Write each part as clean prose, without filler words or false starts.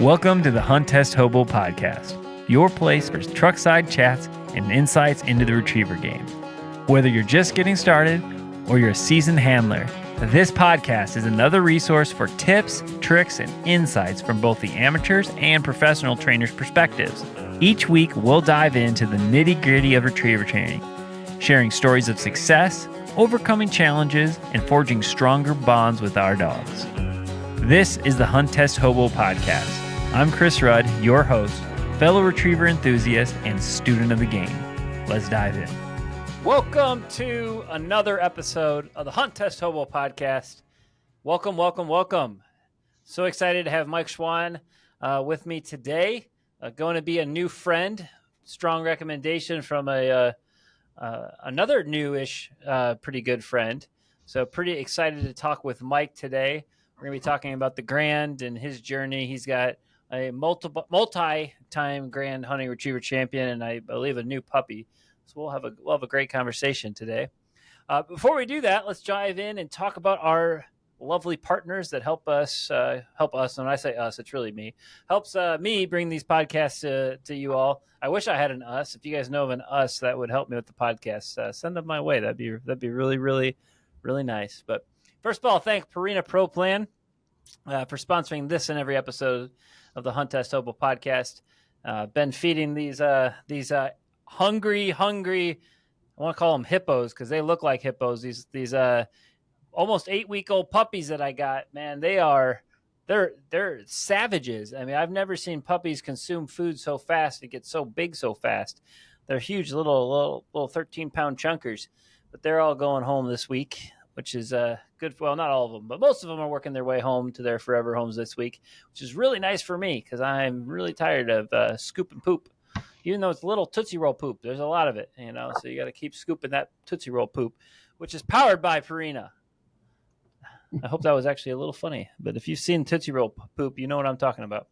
Welcome to the Hunt Test Hobo Podcast, your place for truckside chats and insights into the retriever game. Whether you're just getting started or you're a seasoned handler, this podcast is another resource for tips, tricks, and insights from both the amateurs and professional trainers' perspectives. Each week, we'll dive into the nitty-gritty of retriever training, sharing stories of success, overcoming challenges, and forging stronger bonds with our dogs. This is the Hunt Test Hobo Podcast. I'm Chris Rudd, your host, fellow retriever enthusiast, and student of the game. Let's dive in. Welcome to another episode of the Hunt Test Hobo Podcast. Welcome, welcome, welcome. So excited to have Mike Schwan with me today. Going to be a new friend. Strong recommendation from another newish, pretty good friend. So pretty excited to talk with Mike today. We're going to be talking about the Grand and his journey. He's got a multi-time Grand hunting retriever champion, and I believe a new puppy. So we'll have a great conversation today. Before we do that, let's dive in and talk about our lovely partners that help us. And when I say us, it's really me. Helps me bring these podcasts to you all. I wish I had an us. If you guys know of an us that would help me with the podcast, send them my way. That'd be really, really, really nice. But first of all, thank Purina Pro Plan for sponsoring this and every episode of the Hunt Test Hobo Podcast. Been feeding these hungry, I want to call them hippos because they look like hippos. These almost 8-week-old puppies that I got, man, they're savages. I mean, I've never seen puppies consume food so fast and get so big so fast. They're huge little 13-pound chunkers, but they're all going home this week, which is good. Well, not all of them, but most of them are working their way home to their forever homes this week, which is really nice for me because I'm really tired of scooping poop. Even though it's little Tootsie Roll poop, there's a lot of it, so you got to keep scooping that Tootsie Roll poop, which is powered by Purina. I hope that was actually a little funny, but if you've seen Tootsie Roll poop, you know what I'm talking about.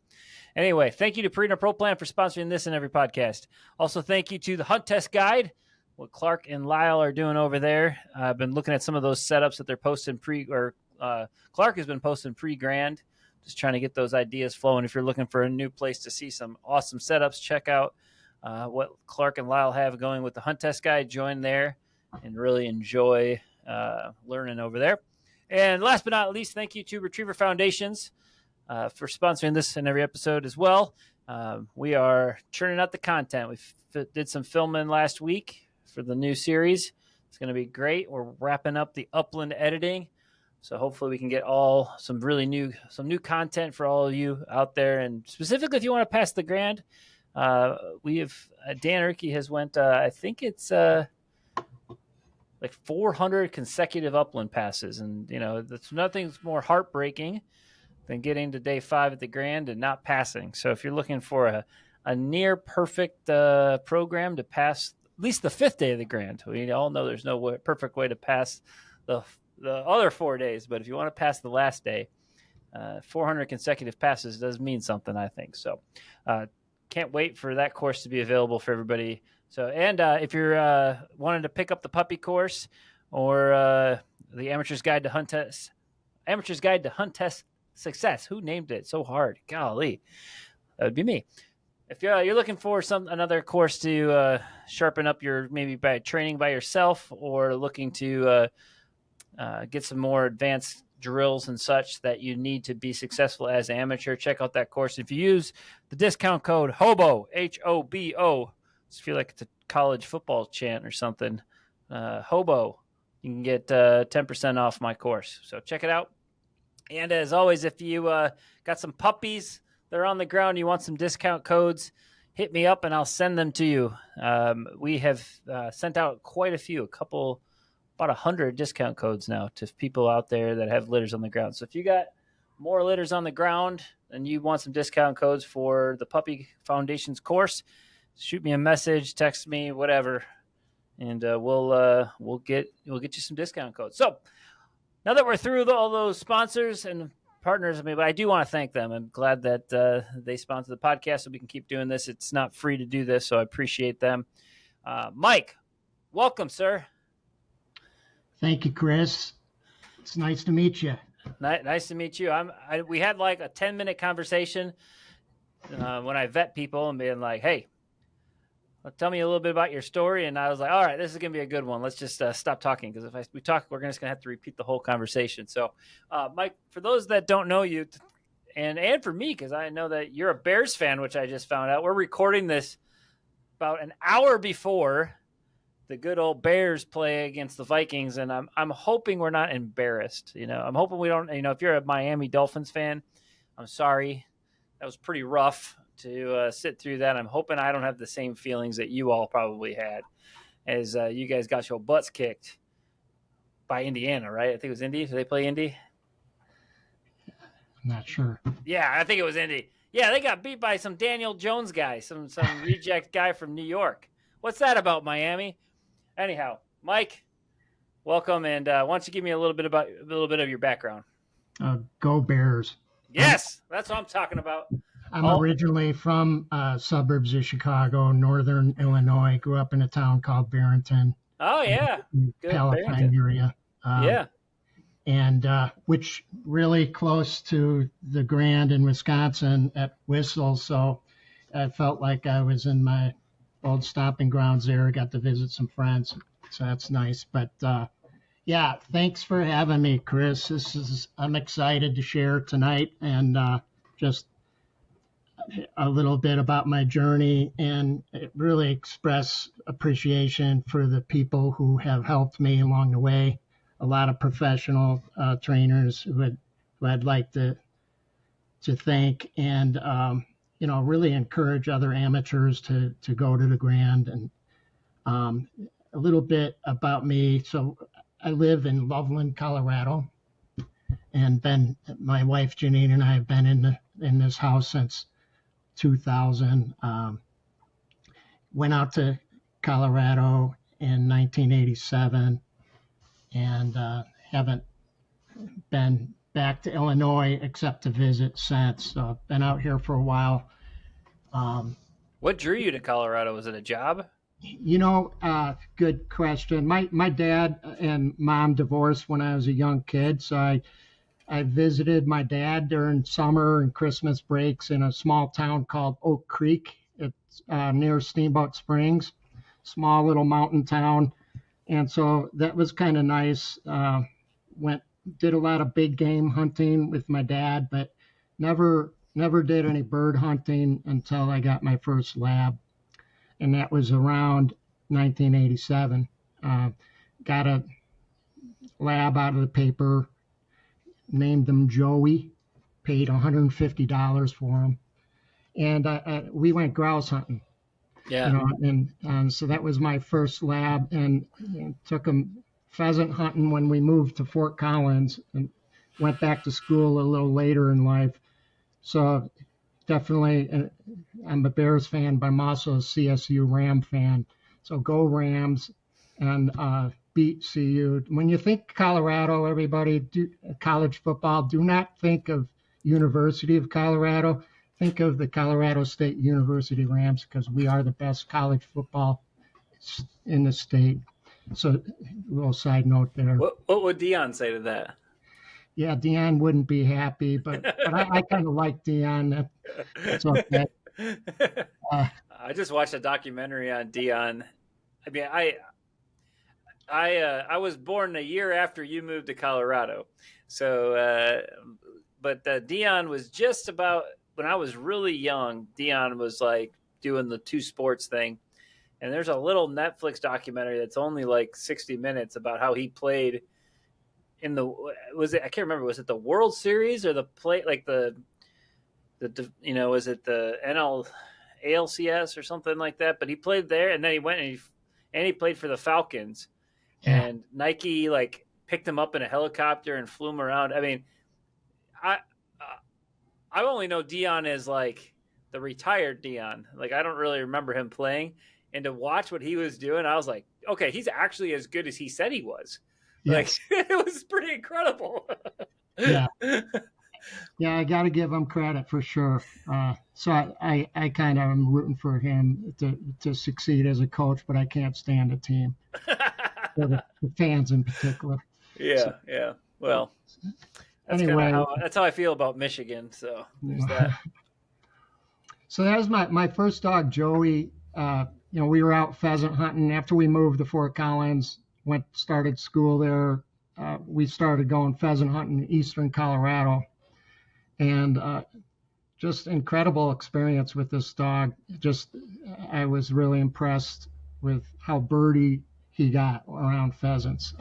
Anyway, thank you to Purina Pro Plan for sponsoring this and every podcast. Also, thank you to the Hunt Test Guide, what Clark and Lyle are doing over there. I've been looking at some of those setups that they're posting Clark has been posting pre-Grand, just trying to get those ideas flowing. If you're looking for a new place to see some awesome setups, check out what Clark and Lyle have going with the Hunt Test Guide. Join there and really enjoy learning over there. And last but not least, thank you to Retriever Foundations for sponsoring this and every episode as well. We are churning out the content. We did some filming last week for the new series. It's going to be great. We're wrapping up the upland editing, so hopefully we can get some new content for all of you out there. And specifically, if you want to pass the Grand, we have Dan Erke has went. I think it's like 400 consecutive upland passes, and that's nothing's more heartbreaking than getting to day 5 at the Grand and not passing. So if you're looking for a near perfect program to pass at least the 5th day of the Grand, we all know there's no perfect way to pass the other 4 days, but if you want to pass the last day, 400 consecutive passes does mean something, I think. So can't wait for that course to be available for everybody. So, and if you're wanting to pick up the puppy course or the Amateur's Guide to Hunt Test Success, who named it so hard? Golly, that would be me. If you're looking for another course to sharpen up your, maybe by training by yourself, or looking to get some more advanced drills and such that you need to be successful as an amateur, check out that course. If you use the discount code HOBO, HOBO, I feel like it's a college football chant or something, HOBO, you can get 10% off my course. So check it out. And as always, if you got some puppies that are on the ground, you want some discount codes, hit me up and I'll send them to you. We have sent out quite a few, about 100 discount codes now to people out there that have litters on the ground. So if you got more litters on the ground and you want some discount codes for the Puppy Foundations course, shoot me a message, text me, whatever, and we'll get you some discount codes. So now that we're through all those sponsors and partners, but I do want to thank them. I'm glad that they sponsor the podcast so we can keep doing this. It's not free to do this, so I appreciate them. Mike, welcome, sir. Thank you, Chris. It's nice to meet you. Nice to meet you. We had like a 10-minute conversation when I vet people and being like, hey, tell me a little bit about your story. And I was like, all right, this is going to be a good one. Let's just stop talking, because if we talk, we're just going to have to repeat the whole conversation. So, Mike, for those that don't know you, and for me, because I know that you're a Bears fan, which I just found out. We're recording this about an hour before the good old Bears play against the Vikings, and I'm hoping we're not embarrassed. I'm hoping we don't. If you're a Miami Dolphins fan, I'm sorry. That was pretty rough to sit through that. I'm hoping I don't have the same feelings that you all probably had as you guys got your butts kicked by Indiana, right? I think it was Indy. Did they play Indy? I'm not sure. Yeah, I think it was Indy. Yeah, they got beat by some Daniel Jones guy, some reject guy from New York. What's that about, Miami? Anyhow, Mike, welcome, and why don't you give me a little bit of your background? Go Bears. Yes, that's what I'm talking about. I'm originally from suburbs of Chicago, northern Illinois. Grew up in a town called Barrington. Oh, yeah. Good, Palatine area. Yeah. And which really close to the Grand in Wisconsin at Whistle. So I felt like I was in my old stomping grounds there. Got to visit some friends. So that's nice. But yeah, thanks for having me, Chris. I'm excited to share tonight, and just a little bit about my journey, and really express appreciation for the people who have helped me along the way. A lot of professional trainers who I'd like to thank, and really encourage other amateurs to go to the Grand. And a little bit about me. So I live in Loveland, Colorado, and my wife Janine and I have been in this house since 2000. Went out to Colorado in 1987, and haven't been back to Illinois except to visit since. So I've been out here for a while. What drew you to Colorado? Was it a job? Good question. My dad and mom divorced when I was a young kid, so I visited my dad during summer and Christmas breaks in a small town called Oak Creek. It's near Steamboat Springs, small little mountain town. And so that was kind of nice. Did a lot of big game hunting with my dad, but never did any bird hunting until I got my first lab. And that was around 1987. Got a lab out of the paper, named him Joey, paid $150 for him, and we went grouse hunting. Yeah. And so that was my first lab, and took him pheasant hunting when we moved to Fort Collins, and went back to school a little later in life. So definitely, I'm a Bears fan, but I'm also a CSU Ram fan. So go Rams, and beat CU. When you think Colorado, everybody, college football, do not think of University of Colorado. Think of the Colorado State University Rams, because we are the best college football in the state. So a little side note there. What would Dion say to that? Yeah, Dion wouldn't be happy, but I kind of like Dion. That's okay. I just watched a documentary on Dion. I mean, I was born a year after you moved to Colorado. So, but Dion was just about, when I was really young, Dion was like doing the two sports thing. And there's a little Netflix documentary that's only like 60 minutes about how he played in I can't remember, was it the World Series or the play, like was it the ALCS or something like that? But he played there, and then he went and he played for the Falcons. Yeah. And Nike like picked him up in a helicopter and flew him around. I mean, I only know Dion as like the retired Dion. Like, I don't really remember him playing. And to watch what he was doing, I was like, okay, he's actually as good as he said he was. Yes. Like, it was pretty incredible. Yeah. Yeah, I got to give him credit for sure. So I kind of am rooting for him to succeed as a coach, but I can't stand the team. The fans in particular. Yeah, so, yeah. Well, that's anyway, that's how I feel about Michigan. So there's that. So that was my first dog, Joey. We were out pheasant hunting after we moved to Fort Collins. Started school there. We started going pheasant hunting in eastern Colorado, and just incredible experience with this dog. I was really impressed with how birdie he got around pheasants,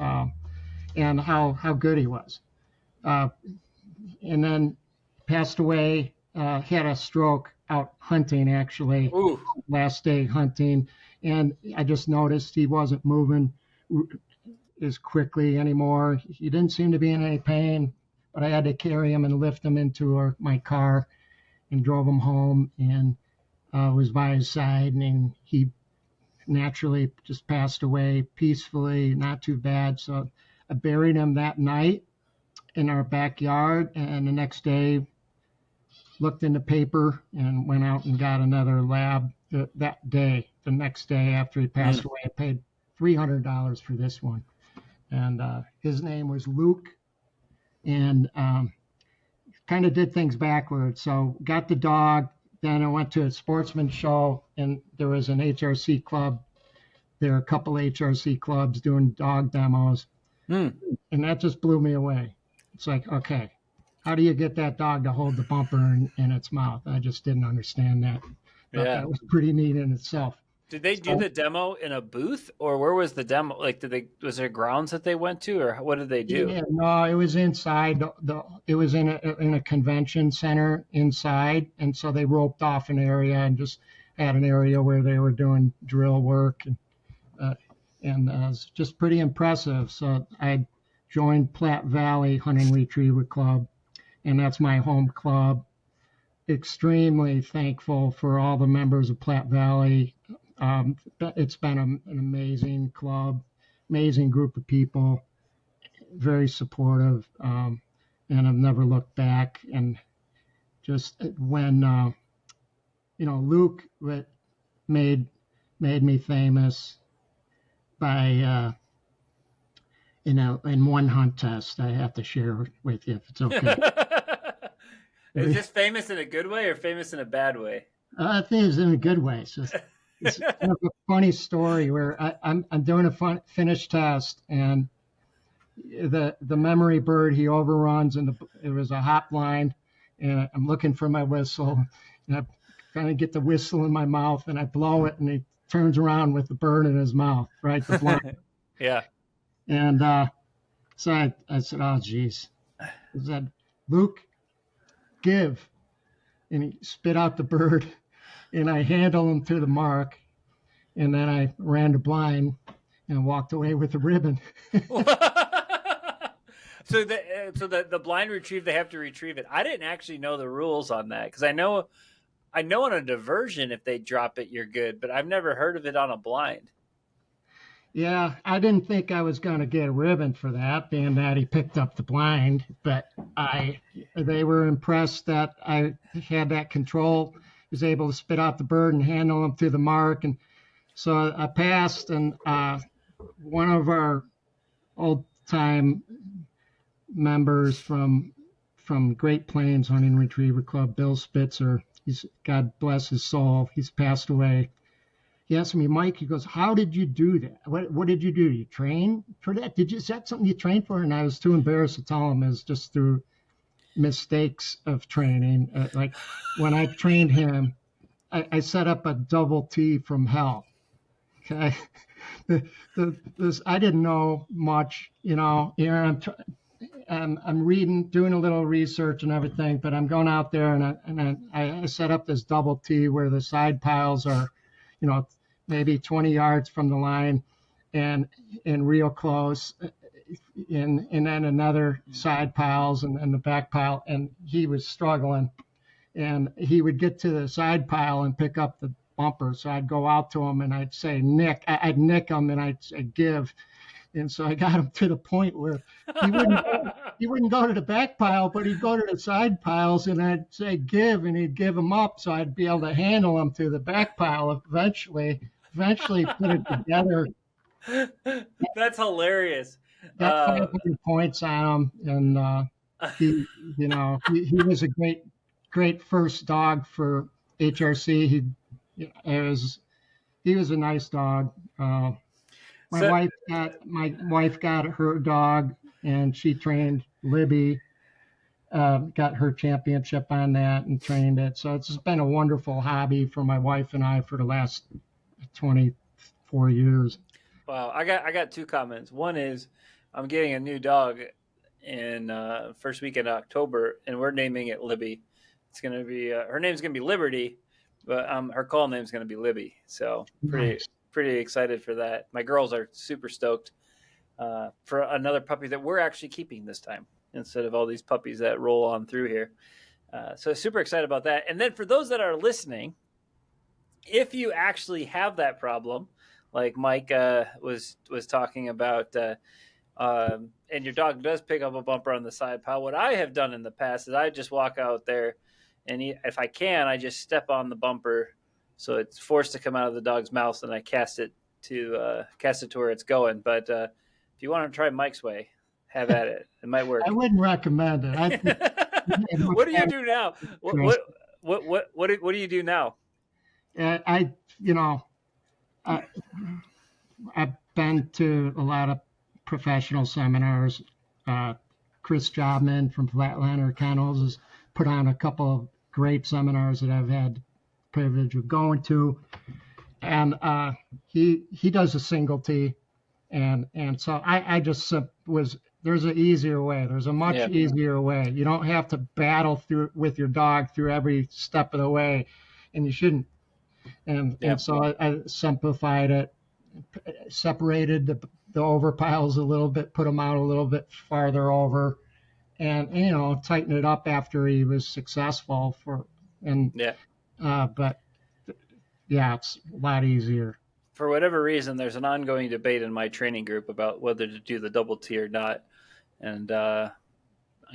and how good he was. And then passed away. Had a stroke out hunting, actually. Ooh. Last day hunting, and I just noticed he wasn't moving as quickly anymore. He didn't seem to be in any pain, but I had to carry him and lift him into my car and drove him home, and was by his side, and he naturally just passed away peacefully, not too bad. So I buried him that night in our backyard, and the next day looked in the paper and went out and got another lab that day. The next day after he passed away, I paid $300 for this one. And his name was Luke, and kind of did things backwards. So got the dog, then I went to a sportsman show, and there was an HRC club. There are a couple HRC clubs doing dog demos, and that just blew me away. It's like, okay, how do you get that dog to hold the bumper in its mouth? I just didn't understand that. But that was pretty neat in itself. Did they do the demo in a booth, or where was the demo? Like, was there grounds that they went to, or what did they do? Yeah, no, it was inside. It was in a convention center inside, and so they roped off an area and just had an area where they were doing drill work, and it was just pretty impressive. So I joined Platte Valley Hunting Retriever Club, and that's my home club. Extremely thankful for all the members of Platte Valley. It's been an amazing club, amazing group of people, very supportive, and I've never looked back. And just when Luke made me famous by in one hunt test, I have to share with you if it's okay. Is this famous in a good way or famous in a bad way? I think it's in a good way. So it's kind of a funny story where I'm doing a finish test, and the memory bird, he overruns, and it was a hot blind, and I'm looking for my whistle, and I kind of get the whistle in my mouth, and I blow it, and he turns around with the bird in his mouth, right, the blind. Yeah. And so I said, oh, geez. I said, Luke, give. And he spit out the bird, and I handled him to the mark, and then I ran the blind and walked away with the ribbon. So the blind retrieve, they have to retrieve it. I didn't actually know the rules on that, because I know on a diversion, if they drop it, you're good, but I've never heard of it on a blind. Yeah, I didn't think I was going to get a ribbon for that, being that he picked up the blind, but they were impressed that I had that control, was able to spit out the bird and handle him to the mark. And so I passed, and one of our old-time members from Great Plains Hunting Retriever Club, Bill Spitzer, God bless his soul, he's passed away. He asked me, Mike, he goes, how did you do that? What did you do? You train for that? Is that something you trained for? And I was too embarrassed to tell him. It was just through mistakes of training. Like when I trained him, I set up a double T from hell. Okay. I didn't know much, here I'm reading, doing a little research and everything, but I'm going out there and I set up this double T where the side piles are, maybe 20 yards from the line and real close, and then another side piles and the back pile. And he was struggling, and he would get to the side pile and pick up the bumper. So I'd go out to him and I'd say, I'd nick him and I'd say, give. And so I got him to the point where he wouldn't go to the back pile, but he'd go to the side piles, and I'd say give, and he'd give them up, so I'd be able to handle him to the back pile eventually put it together. That's hilarious. Got 500 points on him, and he was a great first dog for HRC. He was a nice dog. My So wife got her dog, and she trained Libby. Got her championship on that and trained it. So it's been a wonderful hobby for my wife and I for the last 24 years. wow, I got two comments. One is I'm getting a new dog in first week in October, and we're naming it Libby. It's gonna be her name's gonna be Liberty, but her call name's gonna be Libby. So Nice. pretty excited for that. My girls are super stoked for another puppy that we're actually keeping this time instead of all these puppies that roll on through here. So super excited about that. And then for those that are listening, if you actually have that problem, like Mike was talking about, and your dog does pick up a bumper on the side pile, what I have done in the past is I just walk out there, and if I can, I just step on the bumper so it's forced to come out of the dog's mouth, and I cast it to where it's going. But if you want to try Mike's way, have at it. It might work. I wouldn't recommend it. What do you do now? What do you do now? I've been to a lot of professional seminars. Chris Jobman from Flatliner Kennels has put on a couple of great seminars that I've had the privilege of going to, and he does a single T, and so I just was. There's an easier way. There's a much easier way. You don't have to battle through with your dog through every step of the way, and you shouldn't. And so I simplified it, separated the over piles a little bit, put them out a little bit farther over, and tighten it up after he was successful but it's a lot easier. For whatever reason, there's an ongoing debate in my training group about whether to do the double T or not. And I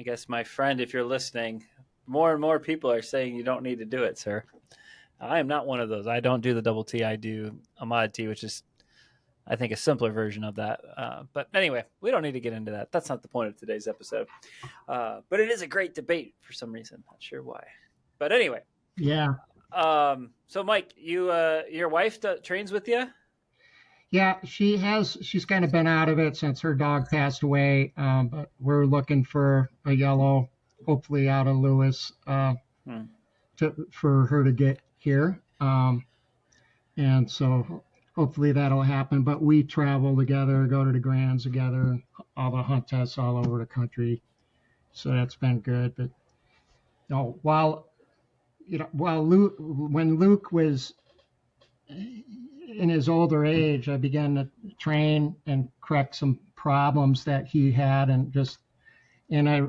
guess, my friend, if you're listening, more and more people are saying you don't need to do it, sir. I am not one of those. I don't do the double T. I do a mod T, which is, I think, a simpler version of that. But anyway, we don't need to get into that. That's not the point of today's episode. But it is a great debate for some reason. Not sure why. But anyway. Yeah. So Mike, your wife trains with you? Yeah, she's kind of been out of it since her dog passed away. But we're looking for a yellow, hopefully out of Lewis, for her to get here. And so hopefully that'll happen. But we travel together, go to the Grands together, all the hunt tests all over the country. So that's been good. But when Luke was in his older age, I began to train and correct some problems that he had, and I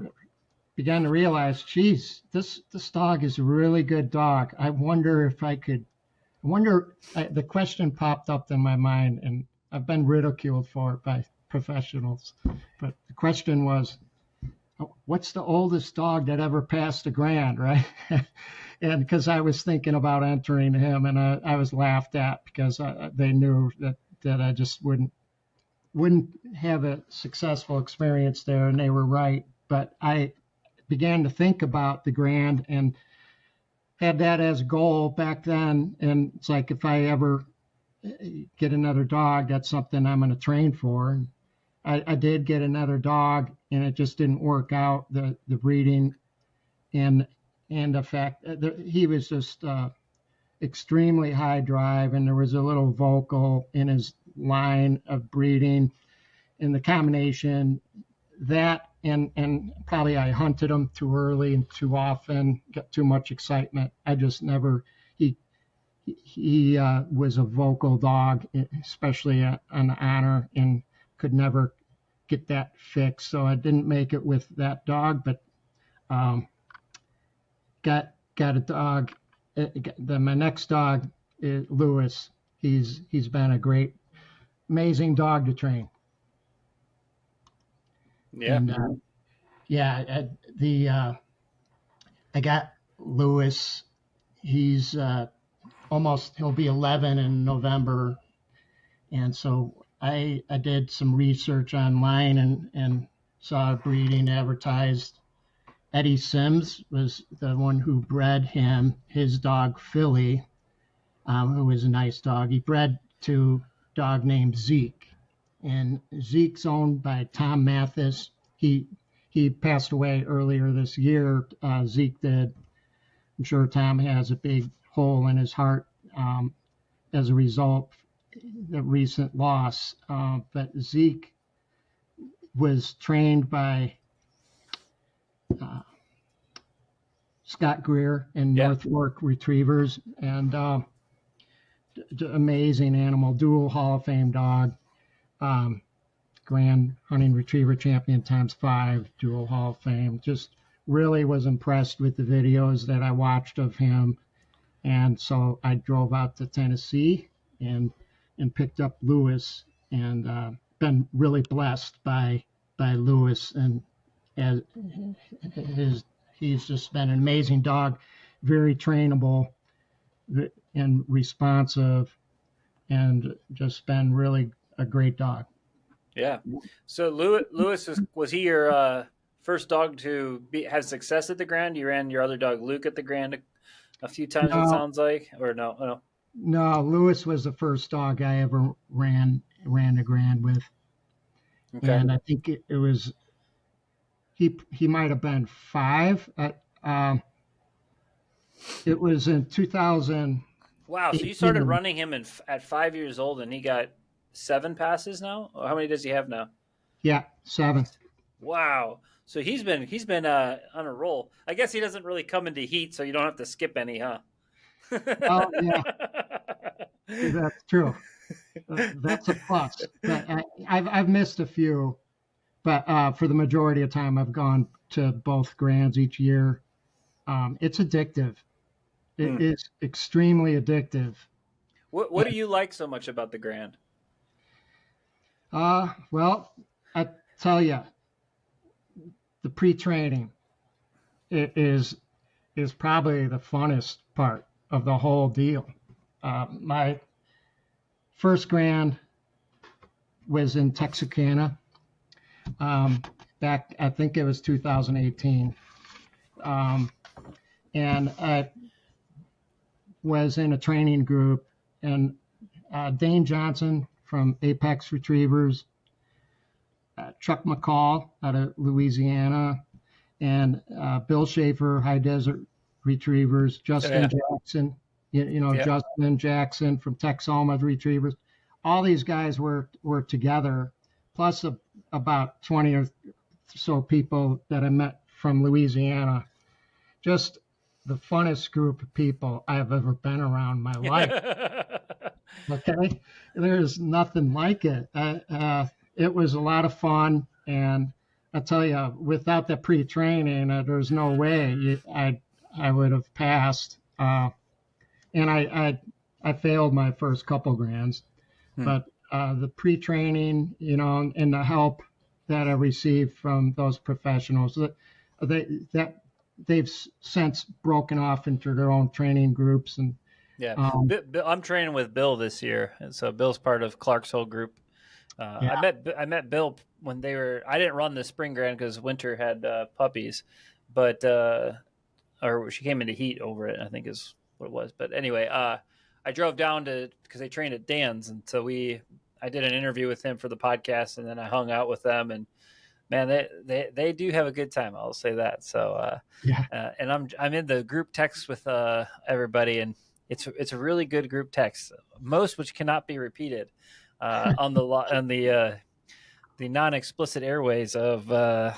began to realize, geez, this dog is a really good dog. I wonder if the question popped up in my mind, and I've been ridiculed for it by professionals, but the question was, what's the oldest dog that ever passed a Grand, right? And because I was thinking about entering him, and I was laughed at because they knew that I just wouldn't have a successful experience there, and they were right. But I began to think about the Grand and had that as a goal back then. And it's like, if I ever get another dog, that's something I'm going to train for. I did get another dog, and it just didn't work out, the breeding and the fact that he was just extremely high drive, and there was a little vocal in his line of breeding, and the combination that and probably I hunted him too early and too often, got too much excitement. I just never he was a vocal dog, especially on the honor, and could never get that fixed. So I didn't make it with that dog, but got a dog. My next dog is Lewis. He's been a great, amazing dog to train. Yeah. And, I got Lewis. He's he'll be 11 in November. And so I did some research online and saw breeding advertised Eddie Sims was the one who bred him, his dog Philly, who was a nice dog. He bred to a dog named Zeke. And Zeke's owned by Tom Mathis. He passed away earlier this year. Zeke did. I'm sure Tom has a big hole in his heart as a result of the recent loss. But Zeke was trained by Scott Greer and North Fork Retrievers, and amazing animal, dual Hall of Fame dog, Grand Hunting Retriever Champion ×5, dual Hall of Fame. Just really was impressed with the videos that I watched of him, and so I drove out to Tennessee and picked up Lewis, and been really blessed by Lewis, and as he's just been an amazing dog, very trainable and responsive, and just been really a great dog. Yeah. So Lewis was he your first dog to have success at the Grand? You ran your other dog Luke at the Grand a few times. No. It sounds like, or no? No, Lewis was the first dog I ever ran the Grand with, and I think it was he might have been 5. It was in 2000. Wow! So you started running him at 5 years old, and he got 7 passes now. Or how many does he have now? Yeah, 7. Wow! So he's been on a roll. I guess he doesn't really come into heat, so you don't have to skip any, huh? Oh yeah, that's true. That's a plus. But I've missed a few, but for the majority of time, I've gone to both Grands each year. It's addictive. It is extremely addictive. What do you like so much about the Grand? Well, I tell you, the pre-training is probably the funnest part of the whole deal. My first Grand was in Texarkana back, I think it was 2018. And I was in a training group, and Dane Johnson from Apex Retrievers, Chuck McCall out of Louisiana, and Bill Schaefer, High Desert Retrievers, Justin Jackson, Justin Jackson from Texoma Retrievers. All these guys were together, plus about 20 or so people that I met from Louisiana. Just the funnest group of people I've ever been around in my life. Okay? There's nothing like it. It was a lot of fun, and I tell you, without the pre-training, there's no way I would have passed. And I failed my first couple Grands, but the pre-training, and the help that I received from those professionals, they've since broken off into their own training groups. And I'm training with Bill this year, and so Bill's part of Clark's whole group. I met Bill when they were. I didn't run the spring Grand because Winter had puppies, but or she came into heat over it, I think is what it was. But anyway, I drove down because they trained at Dan's, and so I did an interview with him for the podcast, and then I hung out with them, and man, they do have a good time. I'll say that. So and I'm in the group text with everybody, and it's a really good group text, most which cannot be repeated on the non-explicit airways of the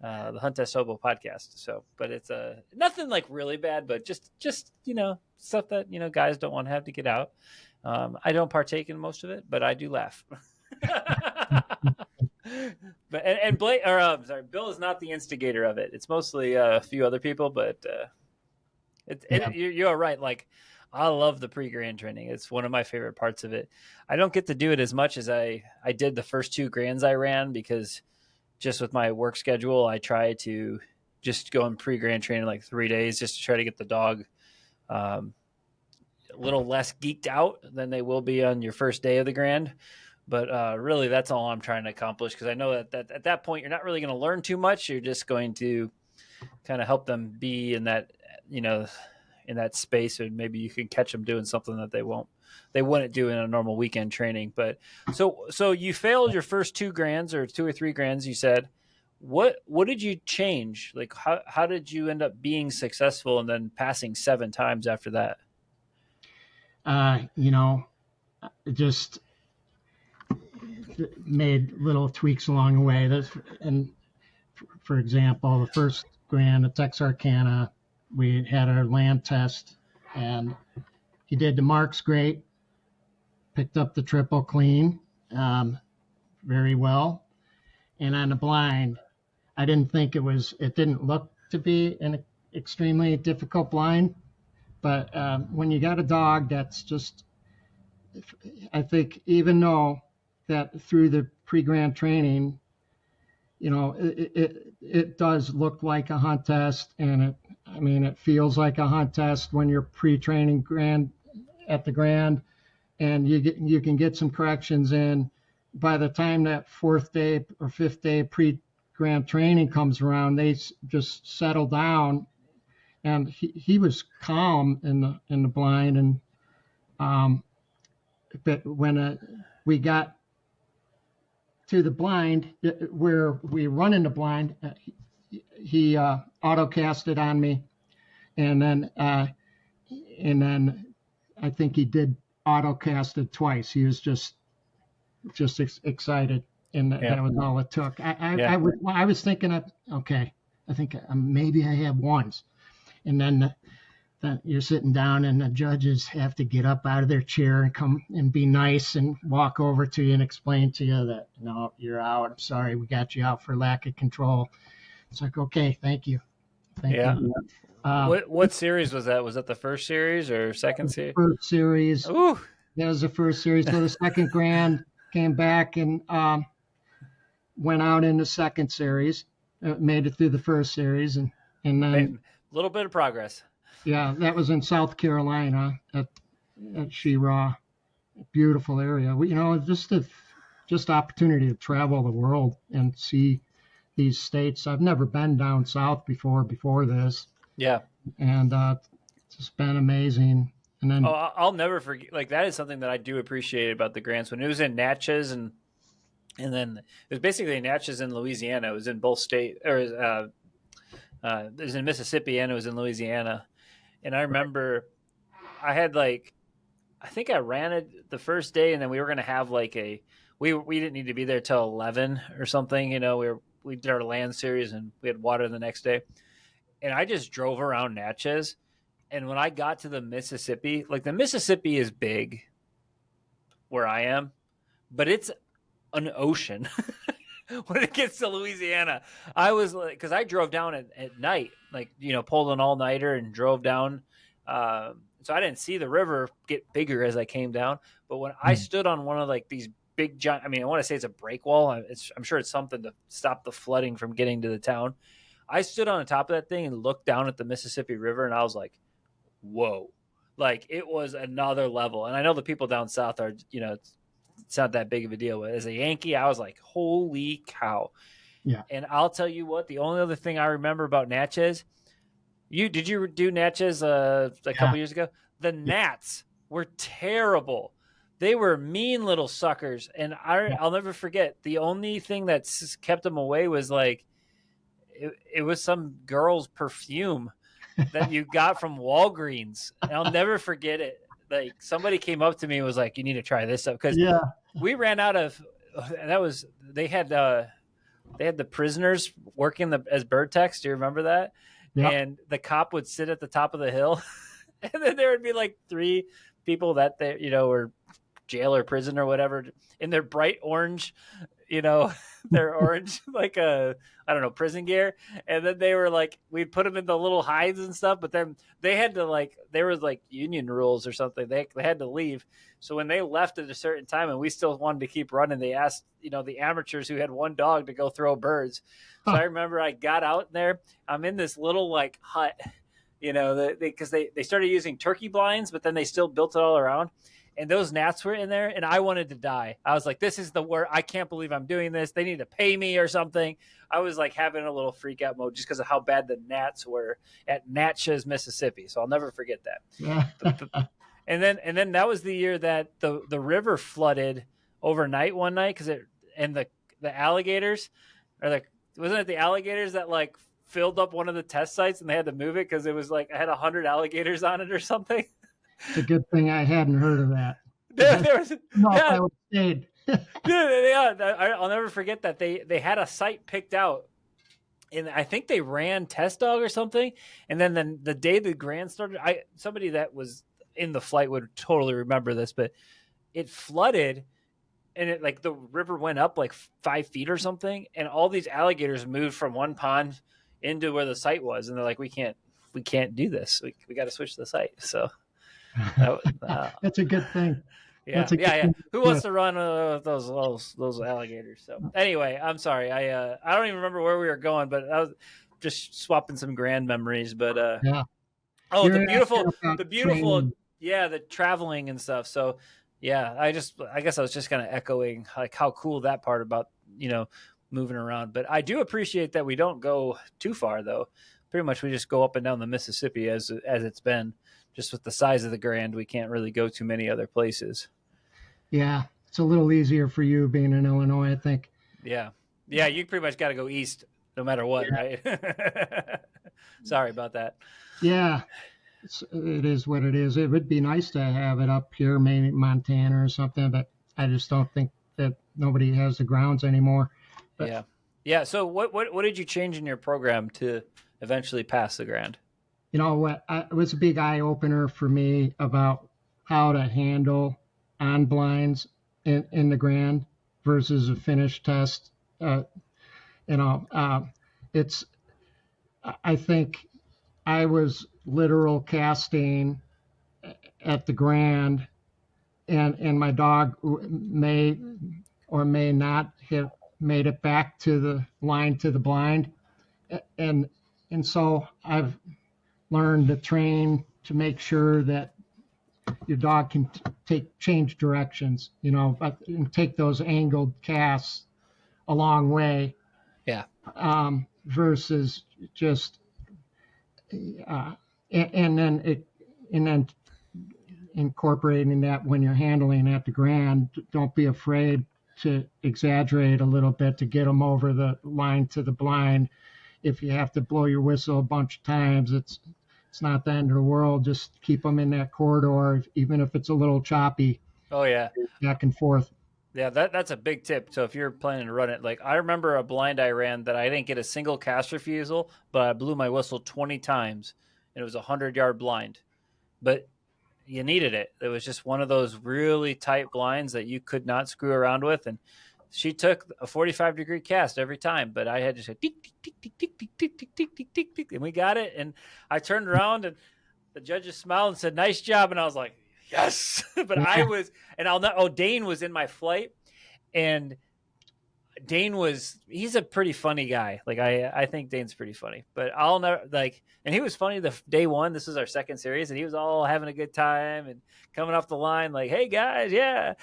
Hunt Test Hobo podcast. So, but it's nothing like really bad, but just stuff that guys don't want to have to get out. I don't partake in most of it, but I do laugh. But and Blake, Bill is not the instigator of it. It's mostly a few other people, but you're right. Like, I love the pre-Grand training. It's one of my favorite parts of it. I don't get to do it as much as I did the first 2 Grands I ran, because just with my work schedule, I try to just go in pre-Grand training like 3 days just to try to get the dog a little less geeked out than they will be on your first day of the Grand. But really, that's all I'm trying to accomplish, because I know that at that point, you're not really going to learn too much. You're just going to kind of help them be in that, in that space, and maybe you can catch them doing something that they wouldn't do in a normal weekend training. But so you failed your first 2 grands or 2 or 3 grands, you said. What did you change? Like how did you end up being successful and then passing 7 times after that? Just made little tweaks along the way. And for example, the first grand at Texarkana, we had our land test, and he did the marks great, picked up the triple clean, very well. And on the blind, I didn't think it didn't look to be an extremely difficult blind, but when you got a dog that's just, I think even though that through the pre-grand training, it does look like a hunt test, and it feels like a hunt test when you're pre-training at the grand, and you can get some corrections in. By the time that 4th day or 5th day pre-grand training comes around, they just settle down, and he was calm in the blind, and but when we got to the blind where we run in the blind, he auto casted on me, and then I think he did auto casted twice. He was just excited, and that was all it took. I was thinking, okay, I think maybe I have ones, and then you're sitting down, and the judges have to get up out of their chair and come and be nice and walk over to you and explain to you that, no, you're out. I'm sorry, we got you out for lack of control. It's like, okay, thank you. Thank you. What series was that? Was that the first series or second series? First series. Ooh. That was the first series. So the second grand came back and went out in the second series, made it through the first series, and then a little bit of progress. Yeah, that was in South Carolina at She-Ra. Beautiful area. Just opportunity to travel the world and see these states. I've never been down south before this. Yeah. And it's just been amazing. And then I'll never forget. Like, that is something that I do appreciate about the Grants. When it was in Natchez, and then it was basically in Natchez in Louisiana. It was in both states, or it was in Mississippi and it was in Louisiana. And I remember I think I ran it the first day, and then we were going to have we didn't need to be there till 11 or something. We did our land series, and we had water the next day. And I just drove around Natchez. And when I got to the Mississippi, the Mississippi is big where I am, but it's an ocean. When it gets to Louisiana, I was like, because I drove down at night, pulled an all-nighter and drove down. So I didn't see the river get bigger as I came down. But when I stood on one of these big giant, I want to say it's a break wall. I'm sure it's something to stop the flooding from getting to the town. I stood on the top of that thing and looked down at the Mississippi River, and I was like, whoa. It was another level. And I know the people down south are, it's not that big of a deal. But as a Yankee, I was like, holy cow. Yeah. And I'll tell you what, the only other thing I remember about Natchez, did you do Natchez a couple years ago? The gnats were terrible. They were mean little suckers. And I'll never forget, the only thing that kept them away was it was some girl's perfume that you got from Walgreens. And I'll never forget it. Somebody came up to me and was like, you need to try this stuff. Because we ran out of, they had the prisoners working as bird techs. Do you remember that? Yep. And the cop would sit at the top of the hill, and then there would be 3 people that they, were jail or prison or whatever, in their bright orange, their orange, prison gear. And then they were we'd put them in the little hides and stuff, but then they had to there was union rules or something. They had to leave. So when they left at a certain time and we still wanted to keep running, they asked, the amateurs who had one dog to go throw birds. So I remember I got out there, I'm in this little hut, because they started using turkey blinds, but then they still built it all around. and those gnats were in there, and I wanted to die. I was like, this is the worst. I can't believe I'm doing this. They need to pay me or something. I was like having a little freak out mode just because of how bad the gnats were at Natchez, Mississippi. So I'll never forget that. And then that was the year that the river flooded overnight one night and the alligators, wasn't it the alligators that like filled up one of the test sites and they had to move it because it was like I had 100 alligators on it or something. It's a good thing I hadn't heard of that. No, I would stayed. I'll never forget that they had a site picked out, and I think they ran test dog or something. And then the day the Grand started, somebody that was in the flight would totally remember this, but it flooded, and it like the river went up like 5 feet or something, and all these alligators moved from one pond into where the site was, and they're like, we can't do this. We got to switch the site. So that's a good thing. Yeah. Who wants to run those alligators? So anyway, I'm sorry. I don't even remember where we were going, but I was just swapping some grand memories. But oh, the beautiful, the traveling and stuff. So yeah, I guess I was just kind of echoing like how cool that part about moving around. But I do appreciate that we don't go too far though. Pretty much we just go up and down the Mississippi as it's been. Just with the size of the Grand, we can't really go too many other places. Yeah, it's a little easier for you being in Illinois, I think. Yeah, you pretty much got to go east no matter what, right? Sorry about that. Yeah, it is what it is. It would be nice to have it up here, maybe Montana or something, but I just don't think that nobody has the grounds anymore. But, yeah. So what did you change in your program to eventually pass the Grand? You know what? It was a big eye opener for me about how to handle on blinds in the Grand versus a finished test. I think I was literal casting at the Grand, and my dog may or may not have made it back to the line to the blind, and so I've learn to train to make sure that your dog can change directions, and take those angled casts a long way. Yeah. Versus just, and then incorporating that when you're handling at the Grand, don't be afraid to exaggerate a little bit to get them over the line to the blind. If you have to blow your whistle a bunch of times, it's not the end of the world. Just keep them in that corridor, even if it's a little choppy. Oh, yeah. Back and forth. Yeah, that's a big tip. So if you're planning to run it, like I remember a blind I ran that I didn't get a single cast refusal, but I blew my whistle 20 times, and it was a 100-yard blind. But you needed it. It was just one of those really tight blinds that you could not screw around with, and she took a 45-degree cast every time, but I had to say tick, tick, tick, tick, tick, tick, tick, tick, tick, tick, tick, and we got it. And I turned around, and the judges smiled and said, "Nice job." And I was like, "Yes." But I was, and Dane was in my flight, and Dane he's a pretty funny guy. Like I think Dane's pretty funny, but I'll never and he was funny the day one. This is our second series, and he was all having a good time and coming off the line like, "Hey guys, yeah."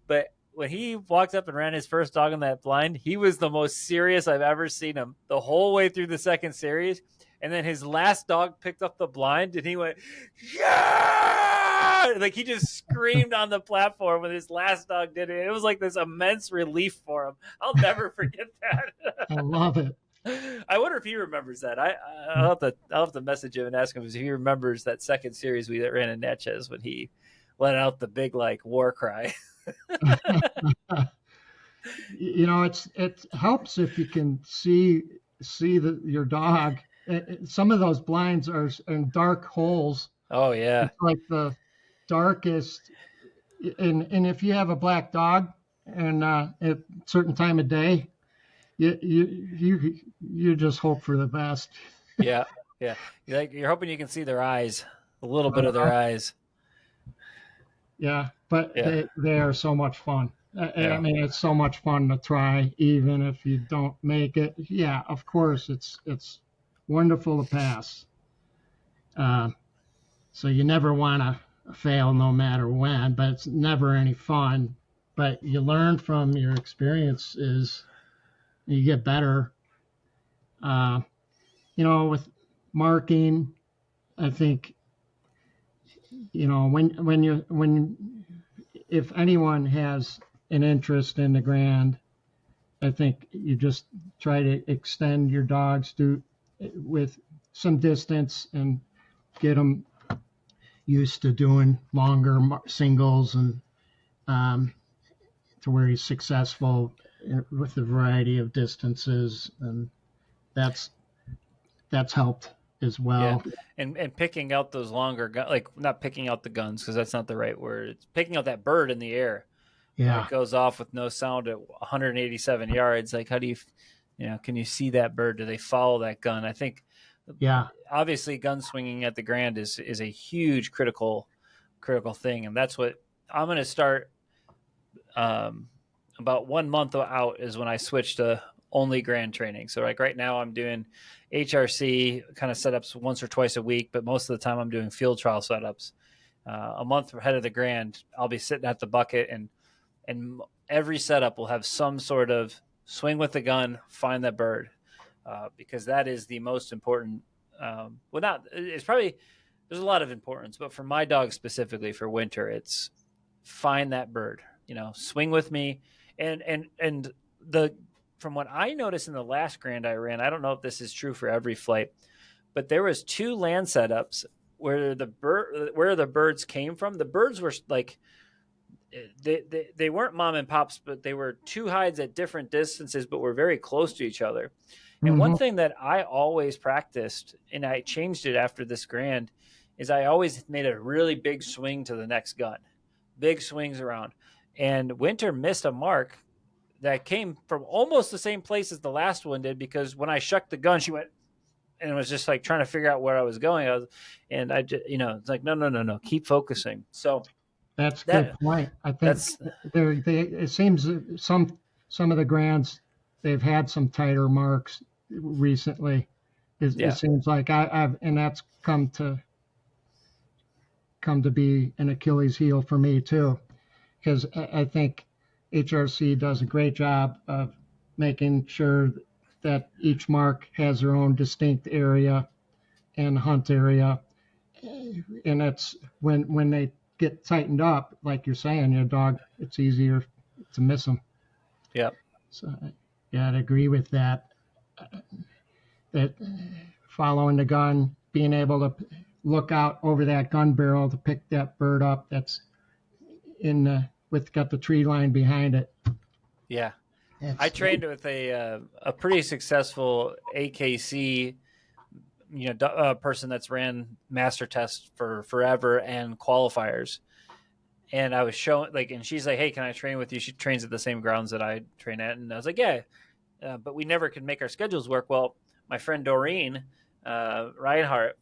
But when he walked up and ran his first dog on that blind, he was the most serious I've ever seen him the whole way through the second series. And then his last dog picked up the blind and he went, "Yeah!" Like he just screamed on the platform when his last dog did it. It was like this immense relief for him. I'll never forget that. I love it. I wonder if he remembers that. I'll have to message him and ask him if he remembers that second series we ran in Natchez when he let out the big war cry. It helps if you can see your dog. Some of those blinds are in dark holes. Oh yeah, it's like the darkest. And if you have a black dog and at a certain time of day, you just hope for the best. Yeah. You're hoping you can see their eyes, a little bit of their eyes. Yeah, but they are so much fun. I mean, it's so much fun to try, even if you don't make it. Yeah, of course, it's wonderful to pass. So you never want fail no matter when, but it's never any fun. But you learn from your experiences, you get better. With marking, I think, if anyone has an interest in the grand, I think you just try to extend your dogs with some distance and get them used to doing longer singles and to where he's successful with a variety of distances, and that's helped as well. Yeah. And picking out those longer like not picking out the guns because that's not the right word. It's picking out that bird in the air. Yeah. It goes off with no sound at 187 yards. Like, how do can you see that bird? Do they follow that gun? I think, obviously gun swinging at the grand is a huge critical thing. And that's what I'm going to start. About 1 month out is when I switched to only grand training. So like right now I'm doing HRC kind of setups once or twice a week, but most of the time I'm doing field trial setups. A month ahead of the grand, I'll be sitting at the bucket and every setup will have some sort of swing with the gun, find that bird, because that is the most important. It's probably, there's a lot of importance, but for my dog specifically for winter, it's find that bird, swing with me. And from what I noticed in the last grand I ran, I don't know if this is true for every flight, but there was 2 land setups where the birds came from. The birds were like, they weren't mom and pops, but they were 2 hides at different distances, but were very close to each other. And one thing that I always practiced, and I changed it after this grand, is I always made a really big swing to the next gun, big swings around. And Winter missed a mark that came from almost the same place as the last one did, because when I shucked the gun, she went and was just like trying to figure out where I was going. It's like, no, keep focusing. So that's a good point. I think it seems some of the grands, they've had some tighter marks recently. It seems like and that's come to be an Achilles heel for me too, because I think HRC does a great job of making sure that each mark has their own distinct area and hunt area. And that's when they get tightened up, like you're saying, your dog, it's easier to miss them. Yeah. So, I'd agree with that. That following the gun, being able to look out over that gun barrel to pick that bird up that's got the tree line behind it. Yeah. I trained with a pretty successful AKC, person that's ran master tests for forever and qualifiers. And I was showing and she's like, hey, can I train with you? She trains at the same grounds that I train at. And I was like, yeah, but we never could make our schedules work. Well, my friend Doreen Reinhardt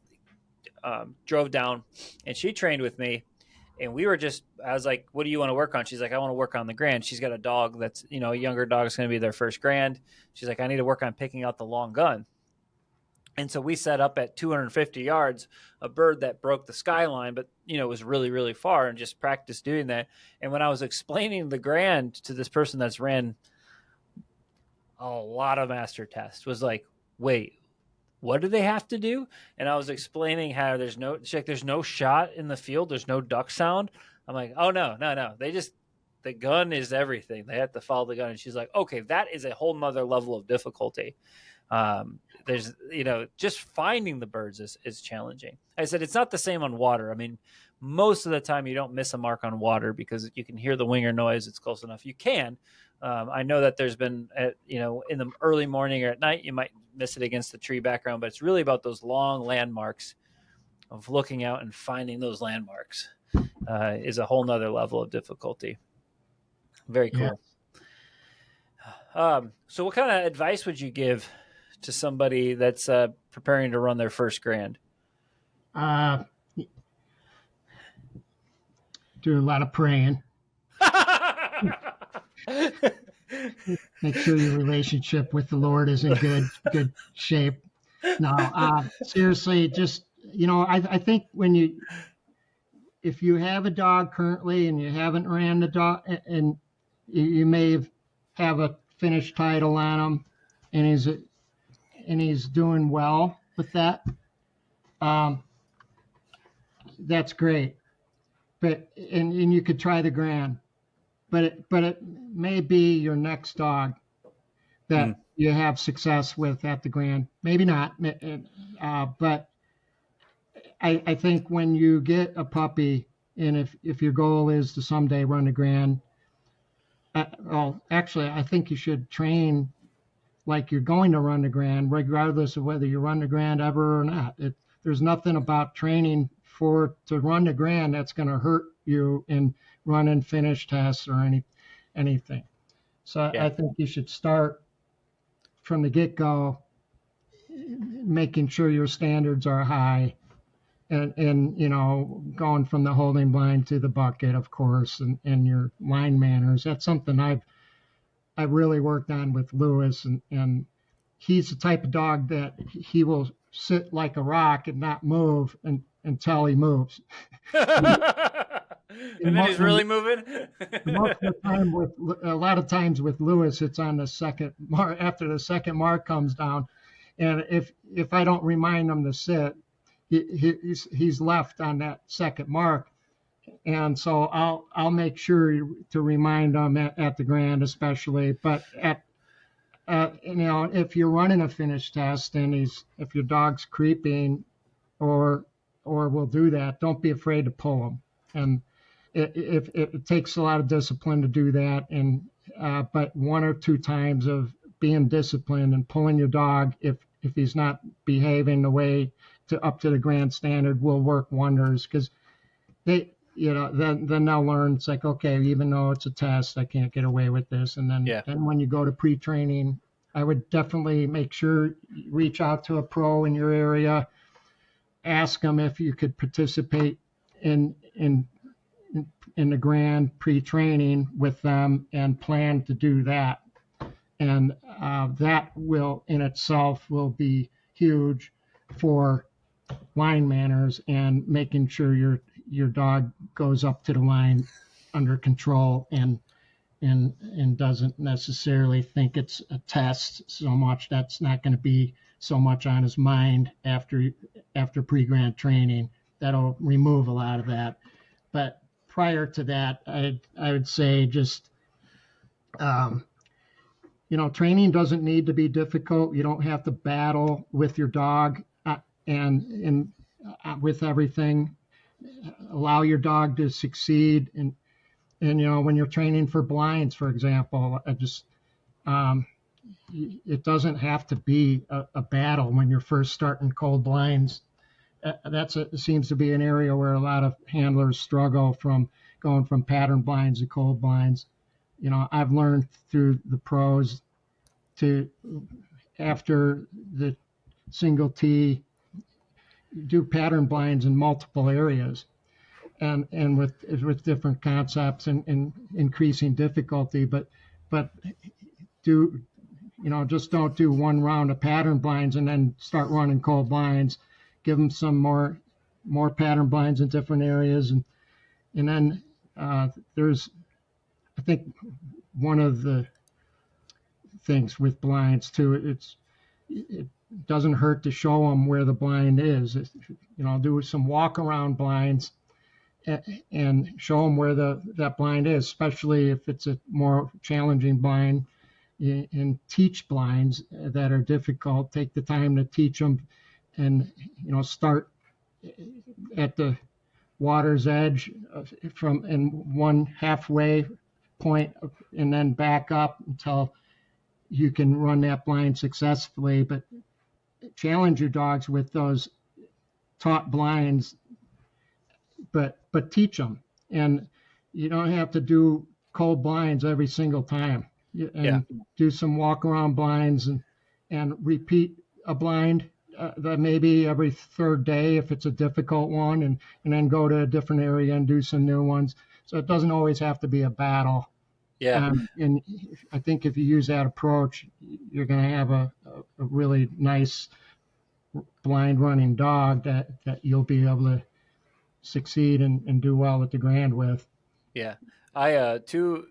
drove down and she trained with me. And I was like, what do you want to work on? She's like, I want to work on the grand. She's got a dog that's, a younger dog is going to be their first grand. She's like, I need to work on picking out the long gun. And so we set up at 250 yards, a bird that broke the skyline, but, was really, really far, and just practiced doing that. And when I was explaining the grand to this person that's ran a lot of master tests, was like, wait, what do they have to do? And I was explaining how there's no shot in the field. There's no duck sound. I'm like, oh, no. The gun is everything. They have to follow the gun. And she's like, okay, that is a whole nother level of difficulty. There's, just finding the birds is challenging. I said, it's not the same on water. I mean, most of the time you don't miss a mark on water because you can hear the winger noise. It's close enough. You can. I know that there's been, in the early morning or at night, you might miss it against the tree background, but it's really about those long landmarks of looking out and finding those landmarks is a whole nother level of difficulty. Very cool. Yeah. So what kind of advice would you give to somebody that's preparing to run their first grand? Do a lot of praying. Make sure your relationship with the Lord is in good shape. No, seriously, just, I think when if you have a dog currently and you haven't ran the dog, and you may have a finished title on him, and he's doing well with that, that's great. But and you could try the Grand, but it may be your next dog that you have success with at the Grand. Maybe not, but I think when you get a puppy, and if your goal is to someday run the Grand, well, actually, I think you should train like you're going to run the Grand, regardless of whether you run the Grand ever or not. There's nothing about training to run the Grand that's going to hurt you in running finish tests or anything. So I think you should start from the get-go, making sure your standards are high, and going from the holding blind to the bucket, of course, and your line manners. That's something I've really worked on with Lewis, and he's the type of dog that he will sit like a rock and not move until he moves. And then he's really moving. Most of the time, a lot of times with Lewis, it's on the second mark, after the second mark comes down, and if I don't remind him to sit, he's left on that second mark, and so I'll make sure to remind him at the Grand, especially. But if you're running a finish test and if your dog's creeping or will do that, don't be afraid to pull him. And it takes a lot of discipline to do that, but one or two times of being disciplined and pulling your dog if he's not behaving the way up to the Grand standard will work wonders, because then they'll learn. It's like, okay, even though it's a test, I can't get away with this. And then when you go to pre-training, I would definitely make sure you reach out to a pro in your area, ask them if you could participate in the Grand pre-training with them, and plan to do that. And that will in itself will be huge for line manners and making sure your dog goes up to the line under control and doesn't necessarily think it's a test so much. That's not going to be so much on his mind after pre-Grand training. That'll remove a lot of that. But prior to that, I would say just training doesn't need to be difficult. You don't have to battle with your dog and with everything. Allow your dog to succeed. And when you're training for blinds, for example, it doesn't have to be a battle when you're first starting cold blinds. It seems to be an area where a lot of handlers struggle from going from pattern blinds to cold blinds. I've learned through the pros to, after the single tee, do pattern blinds in multiple areas, and with different concepts and increasing difficulty. But just don't do one round of pattern blinds and then start running cold blinds. Give them some more pattern blinds in different areas, and then there's, I think, one of the things with blinds too. It doesn't hurt to show them where the blind is. Do some walk around blinds and show them where that blind is, especially if it's a more challenging blind. And teach blinds that are difficult. Take the time to teach them, and start at the water's edge in one halfway point, and then back up until you can run that blind successfully. But challenge your dogs with those taught blinds, but teach them. And you don't have to do cold blinds every single time. And do some walk around blinds and repeat a blind that maybe every third day if it's a difficult one, and then go to a different area and do some new ones. So it doesn't always have to be a battle. Yeah. And I think if you use that approach, you're going to have a really nice blind running dog that you'll be able succeed and do well at the Grand with. Yeah. I two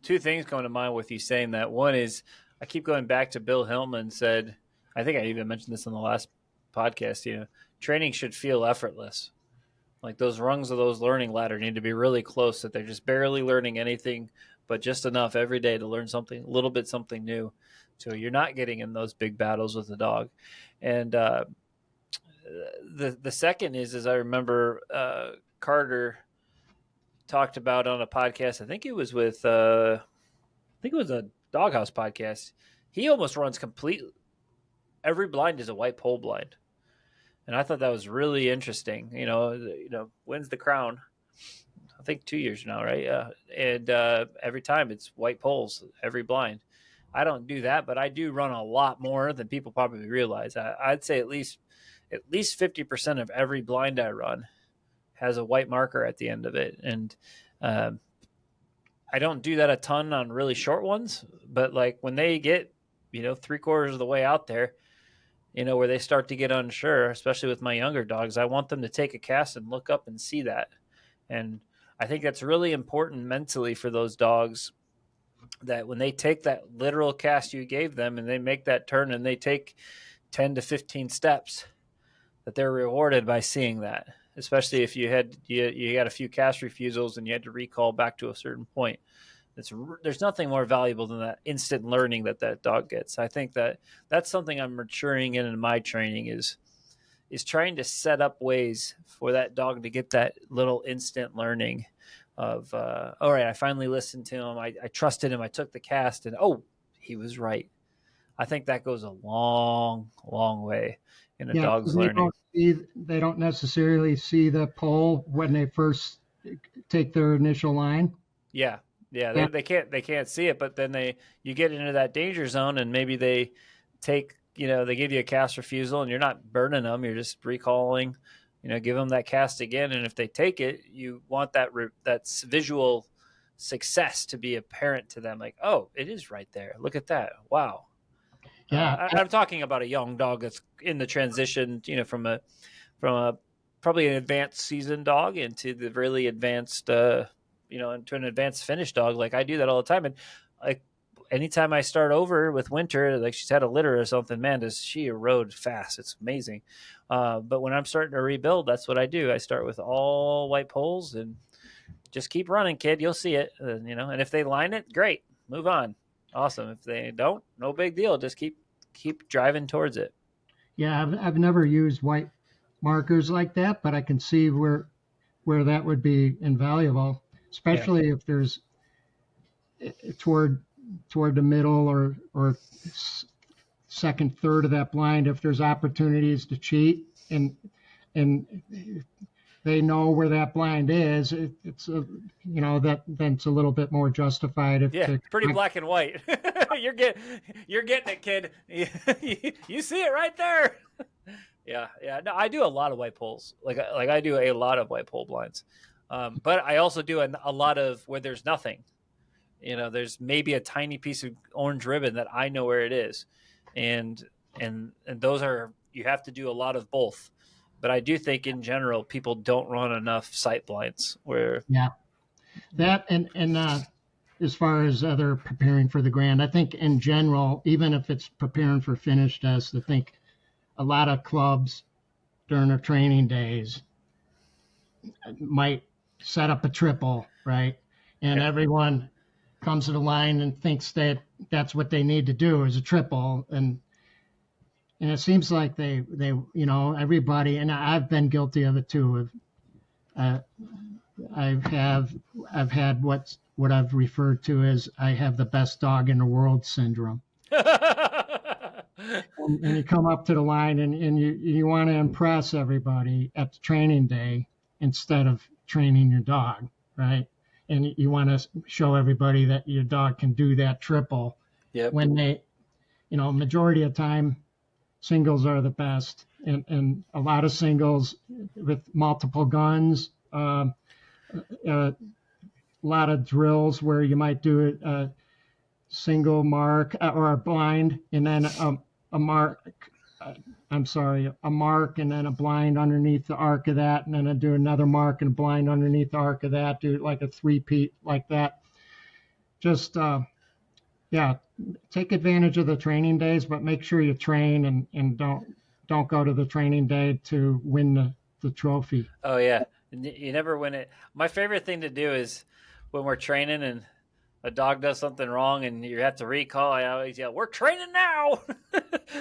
things come to mind with you saying that. One is I keep going back to Bill Hillman said, I think I even mentioned this in the last podcast, training should feel effortless. Like those rungs of those learning ladder need to be really close, that they're just barely learning anything, but just enough every day to learn something, a little bit something new. So you're not getting in those big battles with the dog. And the second is I remember Carter talked about on a podcast. I think it was with I think it was a Doghouse podcast. He almost runs complete. Every blind is a white pole blind, and I thought that was really interesting. Wins the crown. I think 2 years now, right? And every time it's white poles, every blind. I don't do that, but I do run a lot more than people probably realize. I'd say at least 50% of every blind I run has a white marker at the end of it. And I don't do that a ton on really short ones, but like when they get, 3/4 of the way out there, where they start to get unsure, especially with my younger dogs, I want them to take a cast and look up and see that. And I think that's really important mentally for those dogs, that when they take that literal cast you gave them and they make that turn and they take 10 to 15 steps, that they're rewarded by seeing that, especially if you had a few cast refusals and you had to recall back to a certain point. There's nothing more valuable than that instant learning that dog gets. I think that's something I'm maturing in my training is trying to set up ways for that dog to get that little instant learning of, all right, I finally listened to him. I trusted him. I took the cast and, he was right. I think that goes a long, long way in a dog's learning. They don't necessarily see the pole when they first take their initial line. Yeah. They can't see it, but then you get into that danger zone and maybe they take, they give you a cast refusal and you're not burning them. You're just recalling, give them that cast again. And if they take it, you want that visual success to be apparent to them. Like, oh, it is right there. Look at that. Wow. Yeah. I'm talking about a young dog that's in the transition, from a probably an advanced seasoned dog into the really advanced, into an advanced finish dog. Like I do that all the time. And like anytime I start over with Winter, like she's had a litter or something, man, does she erode fast. It's amazing. But when I'm starting to rebuild, that's what I do. I start with all white poles and just keep running, kid. You'll see it, and if they line it, great, move on. Awesome. If they don't, no big deal. Just keep driving towards it. Yeah. I've never used white markers like that, but I can see where that would be invaluable, especially if there's toward the middle or second third of that blind, if there's opportunities to cheat and they know where that blind is, it's then it's a little bit more justified. Pretty black and white. You're getting it, kid. You see it right there. Yeah. No, I do a lot of white poles. Like I do a lot of white pole blinds, but I also do a lot of where there's nothing. There's maybe a tiny piece of orange ribbon that I know where it is, and those are, you have to do a lot of both. But I do think in general people don't run enough sight blinds where. Yeah, that and as far as other preparing for the Grand, I think in general, even if it's preparing for finish tests, I think a lot of clubs during their training days might set up a triple, right? And everyone comes to the line and thinks that that's what they need to do is a triple. And it seems like they everybody, and I've been guilty of it too. I've had what I've referred to as I have the best dog in the world syndrome. and you come up to the line and you want to impress everybody at the training day instead of training your dog, right? And you want to show everybody that your dog can do that triple. Yep. When they, majority of time, singles are the best, and a lot of singles with multiple guns, a lot of drills where you might do a single mark or a blind and then a mark a mark and then a blind underneath the arc of that, and then I do another mark and a blind underneath the arc of that, do like a three-peat like that. Just, yeah, take advantage of the training days, but make sure you train and don't go to the training day to win the trophy. Oh yeah, you never win it. My favorite thing to do is when we're training and a dog does something wrong and you have to recall. I always yell, "We're training now,"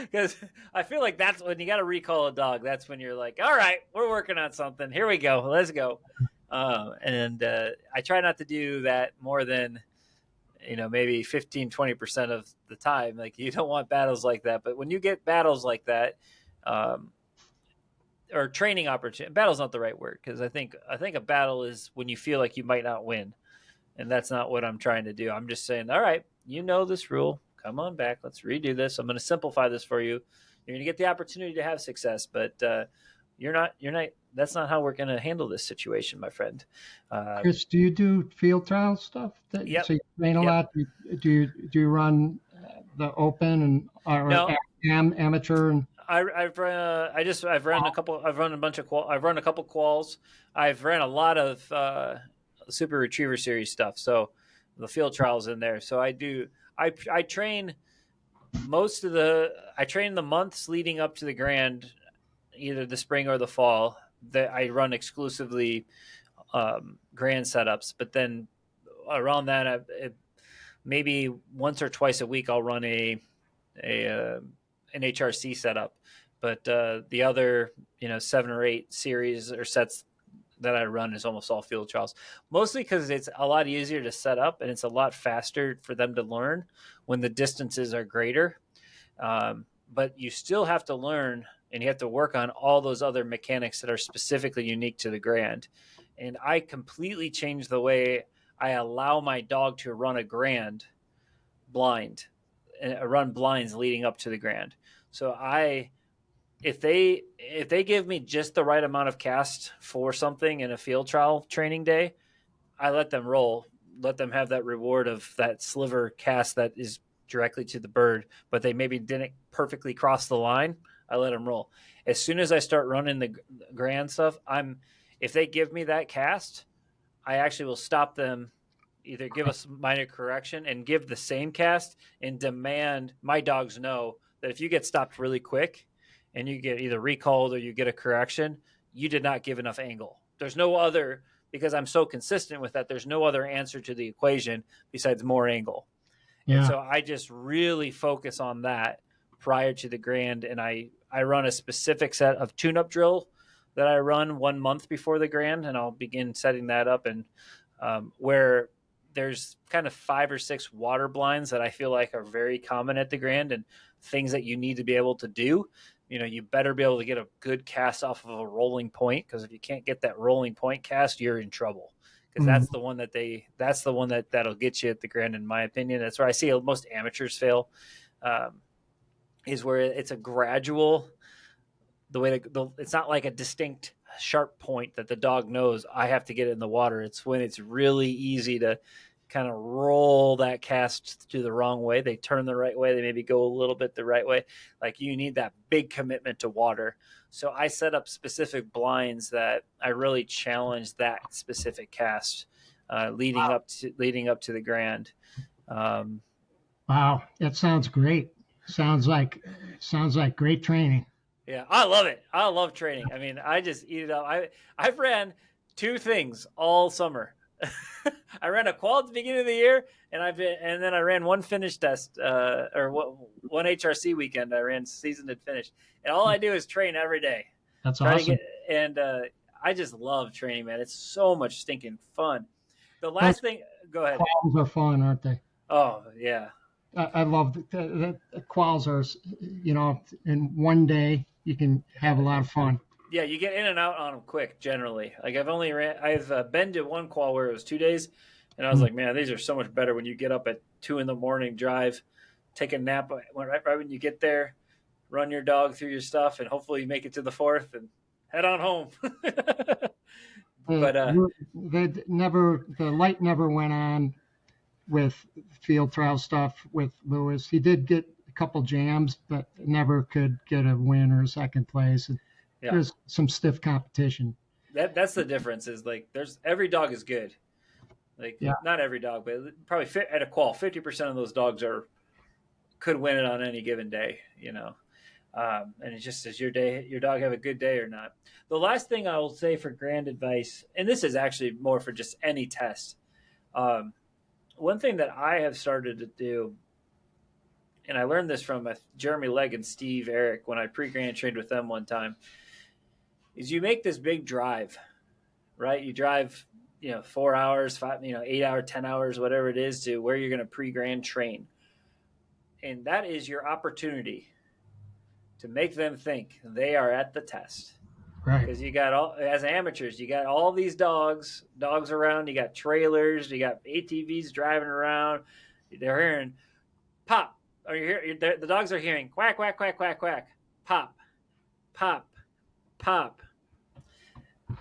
because I feel like that's when you got to recall a dog. That's when you're like, "All right, we're working on something. Here we go. Let's go." And I try not to do that more than maybe 15-20% of the time. Like, you don't want battles like that, but when you get battles like that, or training opportunity, battle's not the right word, because I think a battle is when you feel like you might not win, and that's not what I'm trying to do. I'm just saying, all right, this rule, come on back, let's redo this. I'm going to simplify this for you. You're going to get the opportunity to have success, but you're not that's not how we're going to handle this situation, my friend. Chris, do you do field trial stuff? Yep. So you train a lot. Do you run the open or no. Amateur? And I've run a couple. I've run a couple quals. I've ran a lot of Super Retriever Series stuff. So the field trials in there. So I do. I train I train the months leading up to the Grand, either the spring or the fall. That I run exclusively Grand setups, but then around that, maybe once or twice a week I'll run an HRC setup. But the other 7 or 8 series or sets that I run is almost all field trials, mostly because it's a lot easier to set up and it's a lot faster for them to learn when the distances are greater. But you still have to learn, and you have to work on all those other mechanics that are specifically unique to the Grand. And I completely changed the way I allow my dog to run a Grand blind, and run blinds leading up to the Grand. So if they give me just the right amount of cast for something in a field trial training day, I let them roll, let them have that reward of that sliver cast that is directly to the bird, but they maybe didn't perfectly cross the line. I let them roll. As soon as I start running the Grand stuff, if they give me that cast, I actually will stop them, either give us minor correction and give the same cast, and demand my dogs know that if you get stopped really quick and you get either recalled or you get a correction, you did not give enough angle. There's no other, because I'm so consistent with that, there's no other answer to the equation besides more angle. Yeah. And so I just really focus on that prior to the Grand, and I run a specific set of tune-up drill that I run 1 month before the Grand, and I'll begin setting that up, and where there's kind of 5 or 6 water blinds that I feel like are very common at the Grand, and things that you need to be able to do. You better be able to get a good cast off of a rolling point, because if you can't get that rolling point cast, you're in trouble. Because that's the one that'll get you at the Grand, in my opinion. That's where I see most amateurs fail, is where it's a gradual, it's not like a distinct sharp point that the dog knows I have to get it in the water. It's when it's really easy to kind of roll that cast to the wrong way. They turn the right way. They maybe go a little bit the right way. Like, you need that big commitment to water. So I set up specific blinds that I really challenge that specific cast leading up to the Grand. Wow, that sounds great. Sounds like great training. Yeah, I love it. I love training. I mean, I just eat it up. I've ran 2 things all summer. I ran a qual at the beginning of the year, and then I ran 1 finish test, or 1 HRC weekend. I ran seasoned and finished, and all I do is train every day. That's awesome. I just love training, man. It's so much stinking fun. The last thing, go ahead. Quals are fun, aren't they? Oh yeah. I love the quals are, in one day you can have a lot of fun. Yeah, you get in and out on them quick generally. Like, I've been to 1 qual where it was 2 days, and I was like, man, these are so much better when you get up at 2 a.m, drive, take a nap right when you get there, run your dog through your stuff, and hopefully you make it to the 4th and head on home. But the light never went on with field trial stuff with Lewis. He did get couple jams, but never could get a win or a second place. Yeah. There's some stiff competition. That's the difference. Is like every dog is good. Like not every dog, but probably at a qual, 50% of those dogs could win it on any given day. And it's just, does your dog have a good day or not? The last thing I will say for grand advice, and this is actually more for just any test. One thing that I have started to do, and I learned this from Jeremy Legg and Steve Eric when I pre-grand trained with them one time, is you make this big drive, right? You drive, 4 hours, 8 hours, 10 hours, whatever it is, to where you're going to pre-grand train. And that is your opportunity to make them think they are at the test. Right. Because you got as amateurs, you got all these dogs around, you got trailers, you got ATVs driving around. They're hearing pop. Or the dogs are hearing quack, quack, quack, quack, quack. Pop, pop, pop.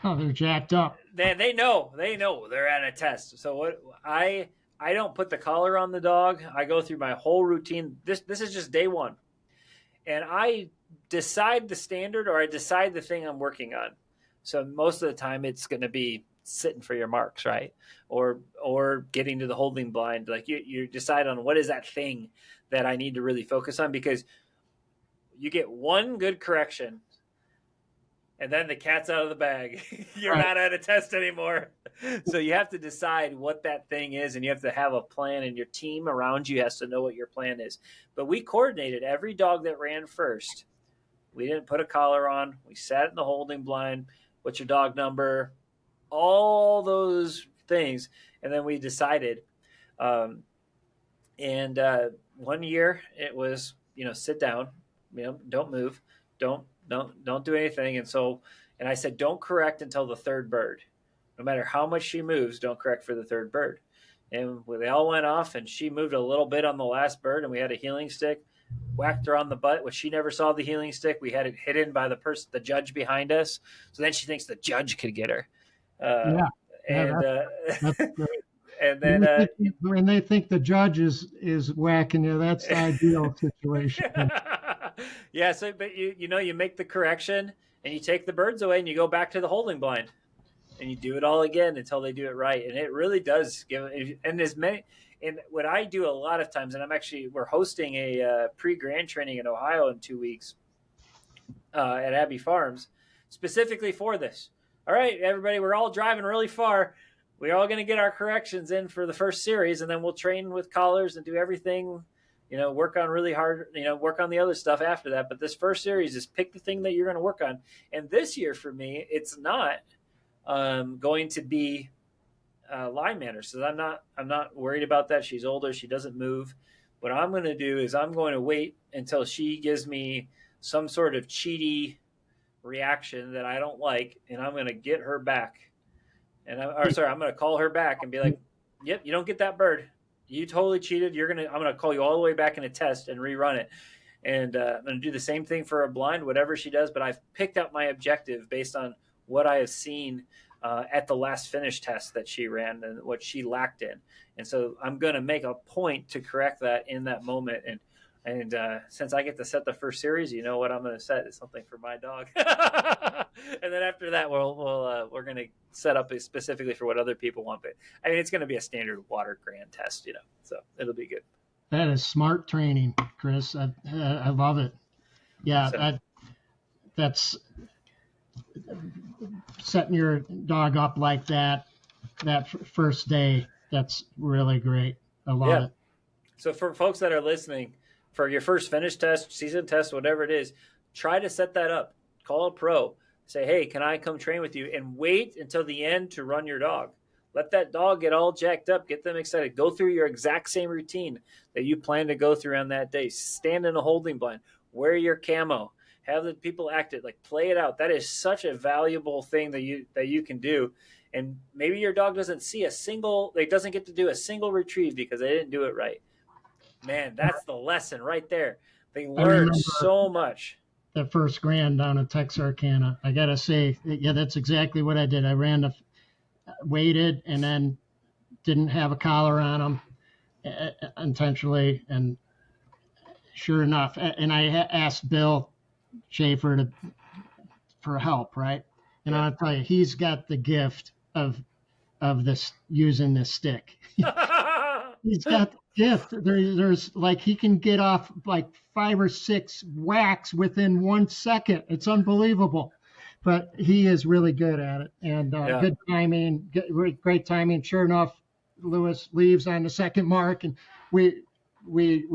Oh, they're jacked up. They know they're at a test. So what I don't put the collar on the dog. I go through my whole routine. This is just day one. And I decide the standard, or I decide the thing I'm working on. So most of the time it's going to be sitting for your marks, right? Or getting to the holding blind. Like you decide on what is that thing that I need to really focus on, because you get one good correction and then the cat's out of the bag. You're not at a test anymore. So you have to decide what that thing is, and you have to have a plan, and your team around you has to know what your plan is. But we coordinated every dog that ran first. We didn't put a collar on. We sat in the holding blind. What's your dog number? All those things. And then we decided. One year it was, sit down, don't move, don't do anything. And I said, don't correct until the third bird. No matter how much she moves, don't correct for the third bird. And they all went off, and she moved a little bit on the last bird, and we had a healing stick, whacked her on the butt, which she never saw the healing stick. We had it hidden by the judge behind us. So then she thinks the judge could get her. That's great. And then when they think the judge is whacking you, that's the ideal situation. Yeah. So, but you make the correction, and you take the birds away, and you go back to the holding blind, and you do it all again until they do it right. And it really does give. And what I do a lot of times, and we're hosting a pre-grand training in Ohio in 2 weeks at Abbey Farms, specifically for this. All right, everybody, we're all driving really far. We're all going to get our corrections in for the first series, and then we'll train with collars and do everything, work on really hard, work on the other stuff after that. But this first series is pick the thing that you're going to work on. And this year for me, it's not going to be line manners. So I'm not worried about that. She's older. She doesn't move. What I'm going to do is I'm going to wait until she gives me some sort of cheaty reaction that I don't like, and I'm going to get her back. I'm going to call her back and be like, yep, you don't get that bird. You totally cheated. I'm going to call you all the way back in a test and rerun it. And I'm going to do the same thing for a blind, whatever she does. But I've picked out my objective based on what I have seen at the last finish test that she ran and what she lacked in. And so I'm going to make a point to correct that in that moment. And since I get to set the first series, what I'm going to set is something for my dog. And then after that, we're going to set up specifically for what other people want. But I mean, it's going to be a standard water grand test, so it'll be good. That is smart training, Chris. I love it. Yeah, that's setting your dog up like that first day. That's really great. I love it. So for folks that are listening, for your first finish test, season test, whatever it is, try to set that up. Call a pro. Say, hey, can I come train with you? And wait until the end to run your dog. Let that dog get all jacked up. Get them excited. Go through your exact same routine that you plan to go through on that day. Stand in a holding blind. Wear your camo. Have the people act it. Like, play it out. That is such a valuable thing that you can do. And maybe your dog doesn't get to do a single retrieve because they didn't do it right. Man, that's the lesson right there. They learn so much. That first grand down at Texarkana, I got to say, that's exactly what I did. I waited and then didn't have a collar on them intentionally. And sure enough, and I asked Bill Schaefer for help, right? And I'll tell you, he's got the gift of this using this stick. He's got the gift. There's like he can get off like 5 or 6 whacks within 1 second. It's unbelievable, but he is really good at it, and good timing, great timing. Sure enough, Lewis leaves on the second mark, and we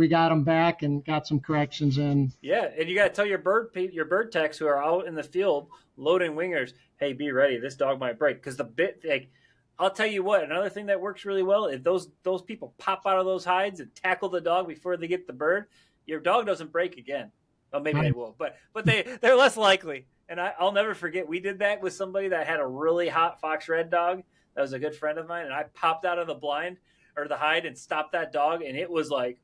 got him back and got some corrections in. Yeah, and you got to tell your bird techs who are out in the field loading wingers, hey, be ready. This dog might break because I'll tell you what. Another thing that works really well if those people pop out of those hides and tackle the dog before they get the bird, your dog doesn't break again. Well, maybe they will, but they're less likely. And I'll never forget we did that with somebody that had a really hot fox red dog. That was a good friend of mine, and I popped out of the blind or the hide and stopped that dog, and it was like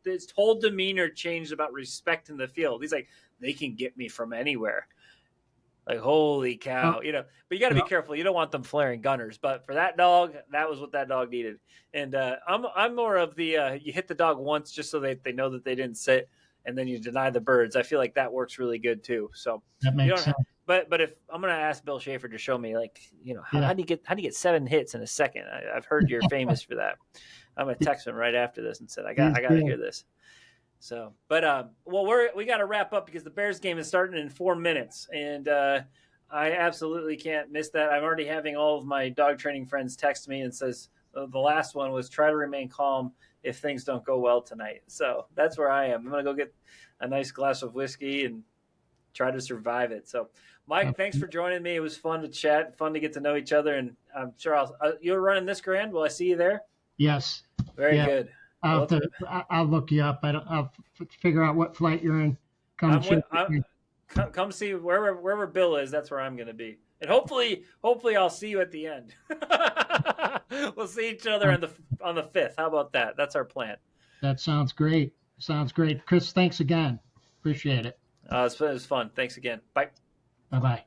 his whole demeanor changed about respect in the field. He's like, they can get me from anywhere. Like, holy cow, But you got to be careful. You don't want them flaring gunners. But for that dog, that was what that dog needed. And I'm more of the you hit the dog once just so they know that they didn't sit, and then you deny the birds. I feel like that works really good too. So that makes sense. But if I'm gonna ask Bill Schaefer to show me, like, how do you get 7 hits in a second? I've heard you're famous for that. I'm gonna text him right after this and said I got to hear this. So, but we got to wrap up because the Bears game is starting in 4 minutes, and I absolutely can't miss that. I'm already having all of my dog training friends text me and says the last one was try to remain calm if things don't go well tonight. So that's where I am. I'm gonna go get a nice glass of whiskey and try to survive it. So, Mike, thanks for joining me. It was fun to chat, fun to get to know each other, and I'm sure you're running this Grand. Will I see you there? Yes. Very good. I'll look you up. I'll figure out what flight you're in. Come see wherever Bill is. That's where I'm going to be, and hopefully I'll see you at the end. We'll see each other on the 5th. How about that? That's our plan. That sounds great. Chris, thanks again. Appreciate it. It was fun. Thanks again. Bye. Bye-bye.